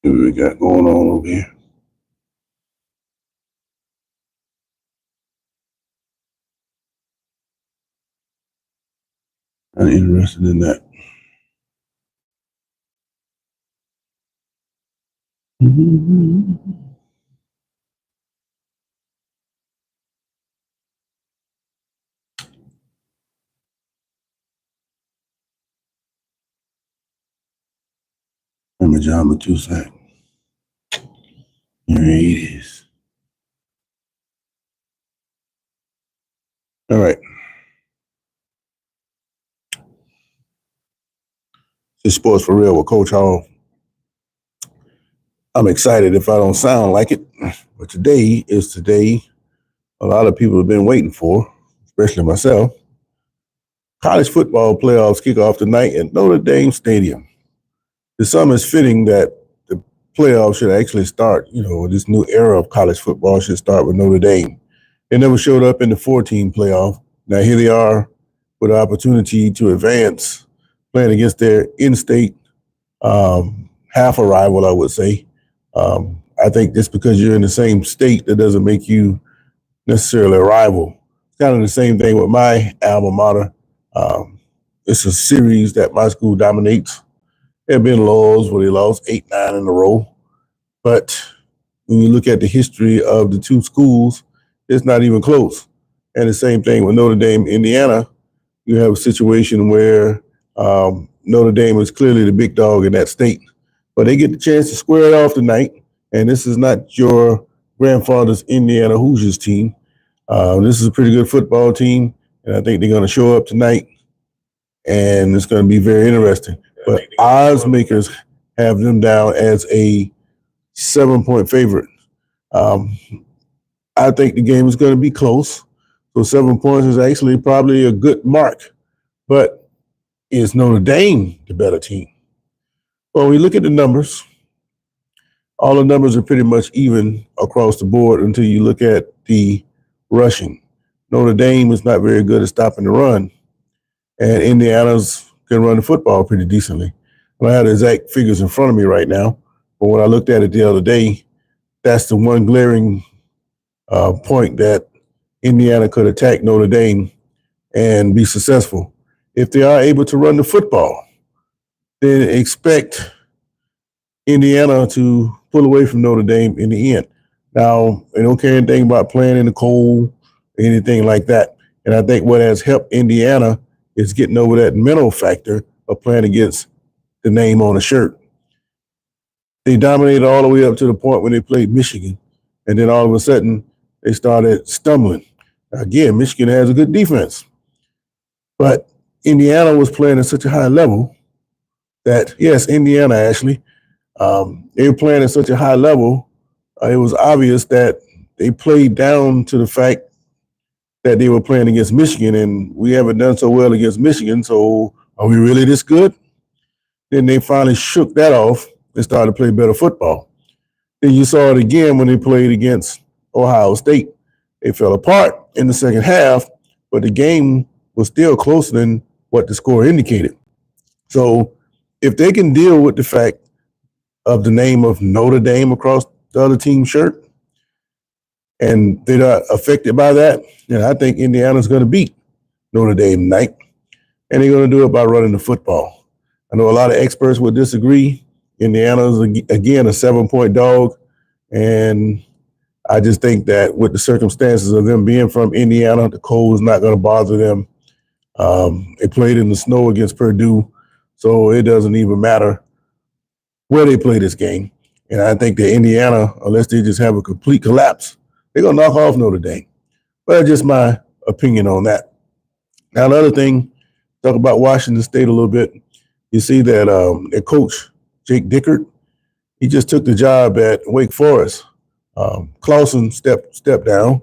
What we got going on over here? I'm interested in that. I'm a John Matusak. Here it is. All right. This sports for real with Coach Hall. I'm excited if I don't sound like it, but today is the day a lot of people have been waiting for, especially myself. College football playoffs kick off tonight at Notre Dame Stadium. The sum is fitting that the playoffs should actually start. This new era of college football should start with Notre Dame. They never showed up in the 14 playoff. Now here they are with an opportunity to advance, playing against their in-state half a rival, I would say. I think just because you're in the same state, that doesn't make you necessarily a rival. It's kind of the same thing with my alma mater. It's a series that my school dominates. There have been laws where they lost 8, 9 in a row. But when you look at the history of the two schools, it's not even close. And the same thing with Notre Dame, Indiana. You have a situation where Notre Dame is clearly the big dog in that state. But they get the chance to square it off tonight. And this is not your grandfather's Indiana Hoosiers team. This is a pretty good football team. And I think they're going to show up tonight. And it's going to be very interesting. But odds makers have them down as a 7-point favorite. I think the game is going to be close. So 7 points is actually probably a good mark. But is Notre Dame the better team? Well, we look at the numbers. All the numbers are pretty much even across the board until you look at the rushing. Notre Dame is not very good at stopping the run. And Indiana's can run the football pretty decently. I don't have the exact figures in front of me right now, but when I looked at it the other day, that's the one glaring point that Indiana could attack Notre Dame and be successful. If they are able to run the football, then expect Indiana to pull away from Notre Dame in the end. Now, they don't care anything about playing in the cold, anything like that. And I think what has helped Indiana is getting over that mental factor of playing against the name on the shirt. They dominated all the way up to the point when they played Michigan. And then all of a sudden, they started stumbling. Again, Michigan has a good defense. But Indiana was playing at such a high level that, yes, Indiana actually, they were playing at such a high level, it was obvious that they played down to the fact that they were playing against Michigan, and we haven't done so well against Michigan, so are we really this good? Then they finally shook that off and started to play better football. Then you saw it again when they played against Ohio State. They fell apart in the second half, but the game was still closer than what the score indicated. So if they can deal with the fact of the name of Notre Dame across the other team's shirt, and they're not affected by that, then I think Indiana's going to beat Notre Dame tonight, and they're going to do it by running the football. I know a lot of experts would disagree. Indiana's, again, a 7-point dog, and I just think that with the circumstances of them being from Indiana, the cold is not going to bother them. They played in the snow against Purdue, so it doesn't even matter where they play this game. And I think that Indiana, unless they just have a complete collapse, they're going to knock off Notre Dame. But that's just my opinion on that. Now, another thing, talk about Washington State a little bit. You see that their coach, Jake Dickert, he just took the job at Wake Forest. Clausen stepped down,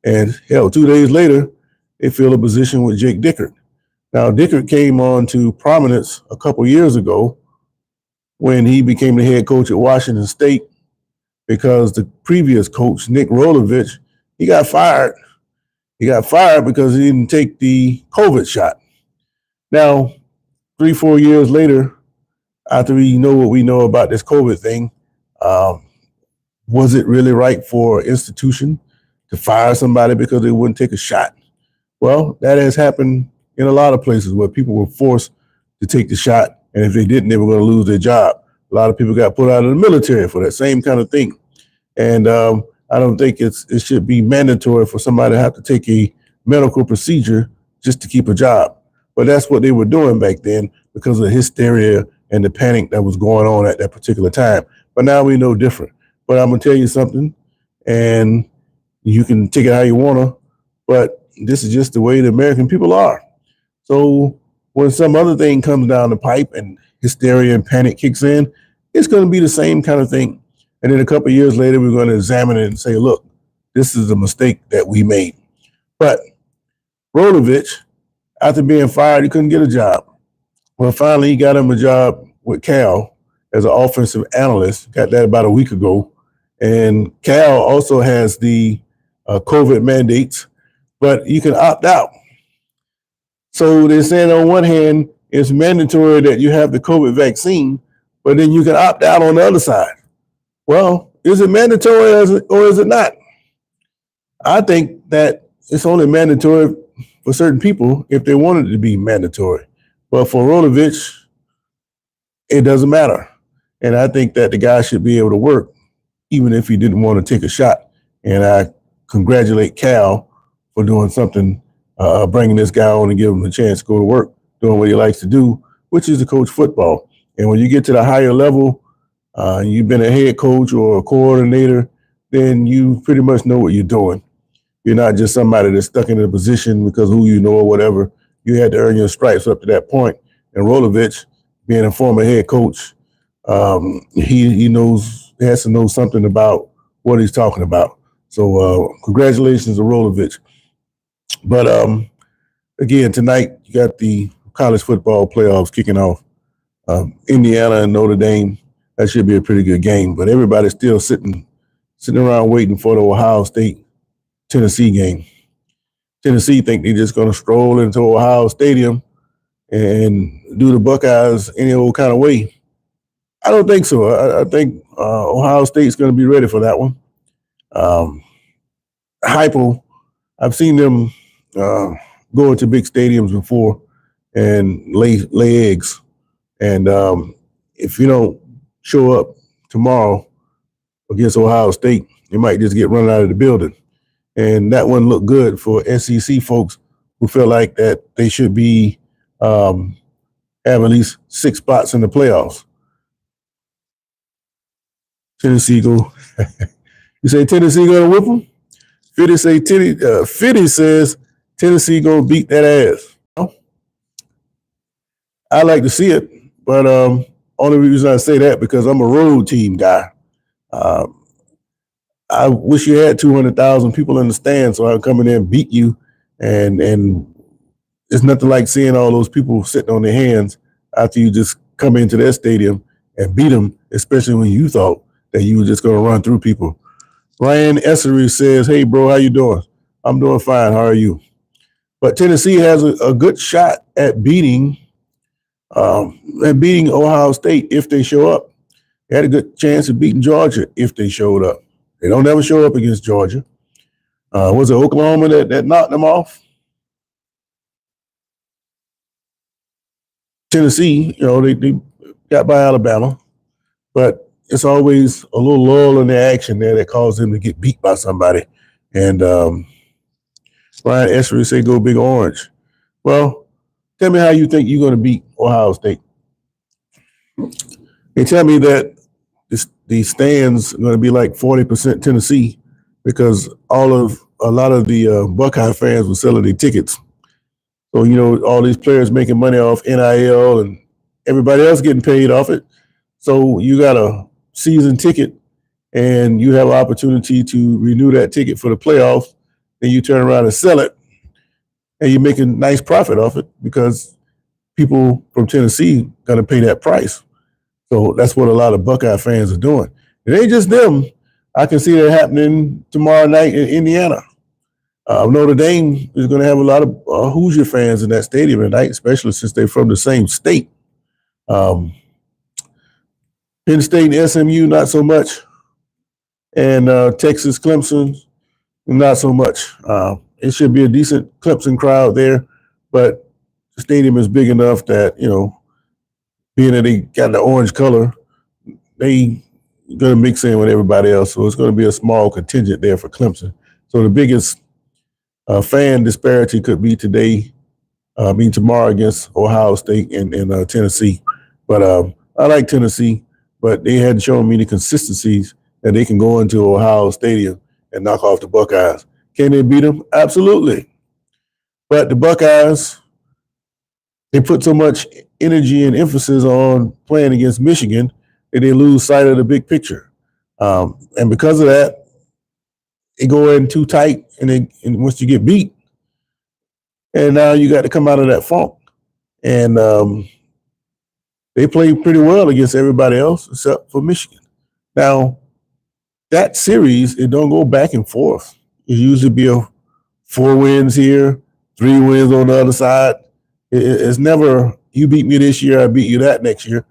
and hell, 2 days later, they filled a position with Jake Dickert. Now, Dickert came on to prominence a couple years ago when he became the head coach at Washington State because the previous coach, Nick Rolovich, he got fired. He got fired because he didn't take the COVID shot. Now, 3-4 years later, after we know what we know about this COVID thing, Um, was it really right for an institution to fire somebody because they wouldn't take a shot? Well, that has happened in a lot of places where people were forced to take the shot, and if they didn't, they were going to lose their job. A lot of people got put out of the military for that same kind of thing. And I don't think it should be mandatory for somebody to have to take a medical procedure just to keep a job. But that's what they were doing back then because of the hysteria and the panic that was going on at that particular time. But now we know different. But I'm going to tell you something, and you can take it how you want to, but this is just the way the American people are. So when some other thing comes down the pipe and hysteria and panic kicks in, it's going to be the same kind of thing. And then a couple of years later, we're going to examine it and say, look, this is a mistake that we made. But Rolovich, after being fired, he couldn't get a job. Well, finally, he got him a job with Cal as an offensive analyst. Got that about a week ago. And Cal also has the COVID mandates, but you can opt out. So they're saying on one hand, it's mandatory that you have the COVID vaccine, but then you can opt out on the other side. Well, is it mandatory or is it not? I think that it's only mandatory for certain people if they want it to be mandatory. But for Rolovich, it doesn't matter. And I think that the guy should be able to work even if he didn't want to take a shot. And I congratulate Cal for doing something, bringing this guy on and giving him a chance to go to work, doing what he likes to do, which is to coach football. And when you get to the higher level, you've been a head coach or a coordinator, then you pretty much know what you're doing. You're not just somebody that's stuck in a position because who you know or whatever. You had to earn your stripes up to that point. And Rolovich, being a former head coach, he has to know something about what he's talking about. So congratulations to Rolovich. But again, tonight you got the college football playoffs kicking off. Indiana and Notre Dame. That should be a pretty good game. But everybody's still sitting around waiting for the Ohio State Tennessee game. Tennessee think they're just going to stroll into Ohio Stadium and do the Buckeyes any old kind of way. I don't think so. I think Ohio State's going to be ready for that one. Heupel, I've seen them go into big stadiums before and lay eggs. And if you don't show up tomorrow against Ohio State, you might just get run out of the building. And that wouldn't look good for SEC folks who feel like that they should be have at least 6 spots in the playoffs. Tennessee go. You say Tennessee gonna whip them? Fitty says Tennessee gonna beat that ass. I like to see it, but only reason I say that because I'm a road team guy. I wish you had 200,000 people in the stand so I could come in there and beat you. And it's nothing like seeing all those people sitting on their hands after you just come into their stadium and beat them, especially when you thought that you were just going to run through people. Ryan Essery says, hey, bro, how you doing? I'm doing fine. How are you? But Tennessee has a good shot at beating Ohio State if they show up. They had a good chance of beating Georgia if they showed up. They don't ever show up against Georgia. Was it Oklahoma that knocked them off? Tennessee, they got by Alabama, but it's always a little lull in their action there that caused them to get beat by somebody. And Ryan Essery say go Big Orange. Well, tell me how you think you're going to beat Ohio State. They tell me that the stands are going to be like 40% Tennessee because a lot of the Buckeye fans were selling their tickets. So, all these players making money off NIL and everybody else getting paid off it. So you got a season ticket and you have an opportunity to renew that ticket for the playoffs. Then you turn around and sell it and you're making nice profit off it because people from Tennessee got to pay that price. So that's what a lot of Buckeye fans are doing. It ain't just them. I can see that happening tomorrow night in Indiana. Notre Dame is going to have a lot of Hoosier fans in that stadium tonight, especially since they're from the same state. Penn State and SMU, not so much. And Texas, Clemson, not so much. It should be a decent Clemson crowd there, but the stadium is big enough that, being that they got the orange color, they going to mix in with everybody else. So it's going to be a small contingent there for Clemson. So the biggest fan disparity could be tomorrow against Ohio State and Tennessee. But I like Tennessee, but they hadn't shown me the consistencies that they can go into Ohio Stadium and knock off the Buckeyes. Can they beat them? Absolutely. But the Buckeyes, they put so much energy and emphasis on playing against Michigan that they lose sight of the big picture. And because of that, they go in too tight, and once you get beat, and now you got to come out of that funk. And they play pretty well against everybody else except for Michigan. Now, that series, it don't go back and forth. It usually be 4 wins here, 3 wins on the other side. It's never, you beat me this year, I beat you that next year.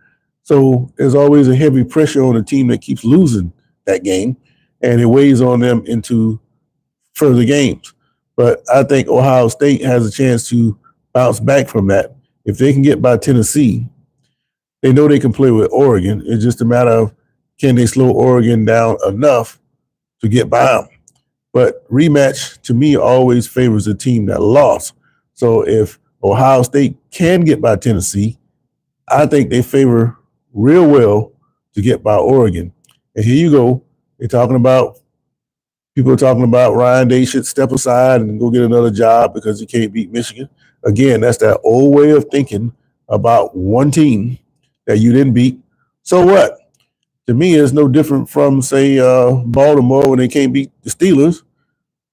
So there's always a heavy pressure on a team that keeps losing that game, and it weighs on them into further games. But I think Ohio State has a chance to bounce back from that. If they can get by Tennessee, they know they can play with Oregon. It's just a matter of, can they slow Oregon down enough to get by them? But rematch, to me, always favors the team that lost. So if Ohio State can get by Tennessee, I think they favor real well to get by Oregon. And here you go. People are talking about Ryan Day should step aside and go get another job because he can't beat Michigan. Again, that's that old way of thinking about one team that you didn't beat. So what? To me, it's no different from, say, Baltimore when they can't beat the Steelers.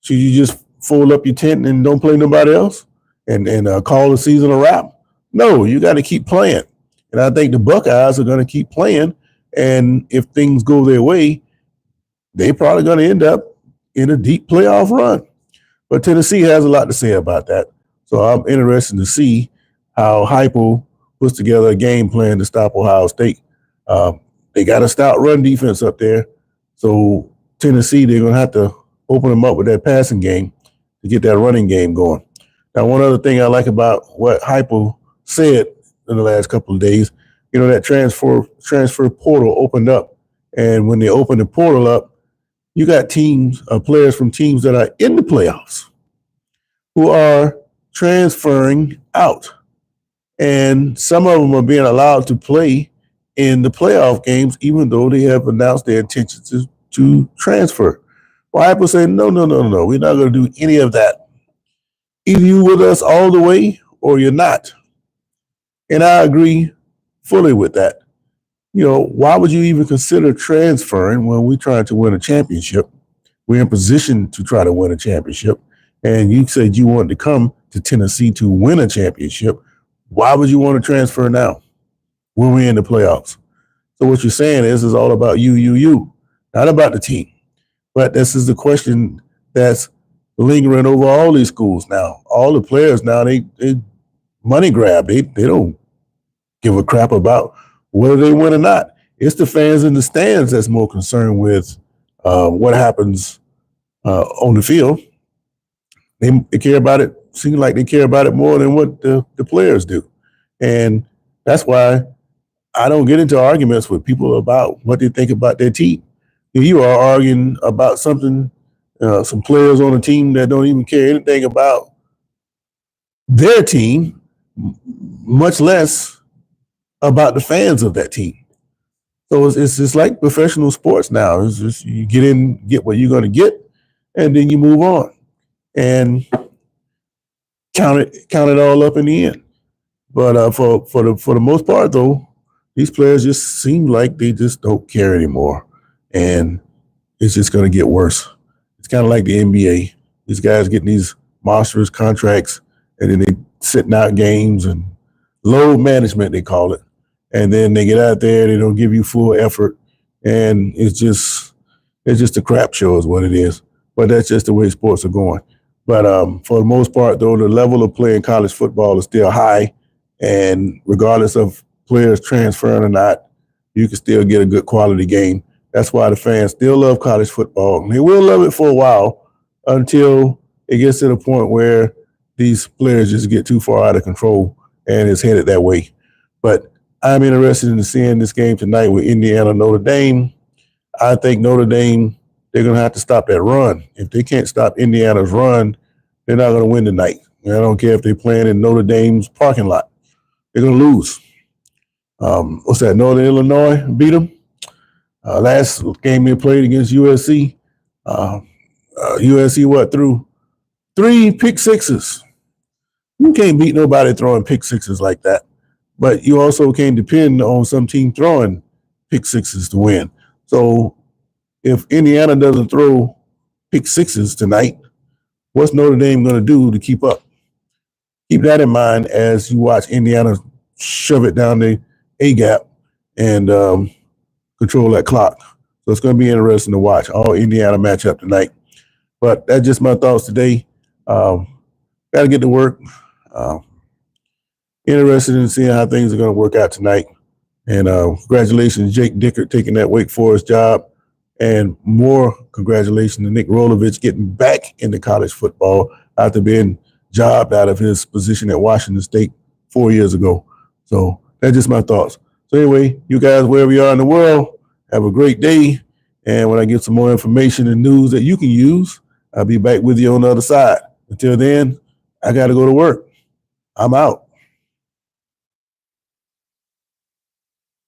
Should you just fold up your tent and don't play nobody else and call the season a wrap? No, you got to keep playing. And I think the Buckeyes are going to keep playing. And if things go their way, they're probably going to end up in a deep playoff run. But Tennessee has a lot to say about that. So I'm interested to see how Heupel puts together a game plan to stop Ohio State. They got a stout run defense up there. So Tennessee, they're going to have to open them up with that passing game to get that running game going. Now, one other thing I like about what Heupel said in the last couple of days, that transfer portal opened up. And when they opened the portal up, you got players from teams that are in the playoffs who are transferring out. And some of them are being allowed to play in the playoff games, even though they have announced their intentions to transfer. Well, Heupel say, no, we're not going to do any of that. Either you with us all the way or you're not. And I agree fully with that. Why would you even consider transferring when we're trying to win a championship? We're in position to try to win a championship. And you said you wanted to come to Tennessee to win a championship. Why would you want to transfer now when we're in the playoffs? So what you're saying is it's all about you, not about the team. But this is the question that's lingering over all these schools now. All the players now, they money grab. They don't give a crap about whether they win or not. It's the fans in the stands that's more concerned with what happens on the field. They care about it. Seems like they care about it more than what the players do. And that's why I don't get into arguments with people about what they think about their team. You are arguing about something, some players on a team that don't even care anything about their team, much less about the fans of that team. So it's just like professional sports now. It's just you get in, get what you're going to get, and then you move on and count it all up in the end. But for the most part, though, these players just seem like they just don't care anymore, and it's just going to get worse. It's kind of like the NBA. These guys getting these monstrous contracts, and then they sitting out games and load management, they call it. And then they get out there, they don't give you full effort, and it's just a crap show is what it is. But that's just the way sports are going. But for the most part, though, the level of playing college football is still high, and regardless of players transferring or not, you can still get a good quality game. That's why the fans still love college football. And they will love it for a while until it gets to the point where these players just get too far out of control and it's headed that way. But I'm interested in seeing this game tonight with Indiana Notre Dame. I think Notre Dame, they're going to have to stop that run. If they can't stop Indiana's run, they're not going to win tonight. And I don't care if they're playing in Notre Dame's parking lot. They're going to lose. What's that? Northern Illinois beat them. Last game they played against USC. USC threw 3 pick sixes. You can't beat nobody throwing pick sixes like that. But you also can't depend on some team throwing pick sixes to win. So if Indiana doesn't throw pick sixes tonight, what's Notre Dame going to do to keep up? Keep that in mind as you watch Indiana shove it down the A-gap and control that clock. So it's going to be interesting to watch all Indiana matchup tonight. But that's just my thoughts today. Got to get to work. Interested in seeing how things are going to work out tonight. And congratulations, Jake Dickert, taking that Wake Forest job. And more congratulations to Nick Rolovich getting back into college football after being jobbed out of his position at Washington State 4 years ago. So that's just my thoughts. So anyway, you guys, wherever you are in the world, have a great day. And when I get some more information and news that you can use, I'll be back with you on the other side. Until then, I got to go to work. I'm out.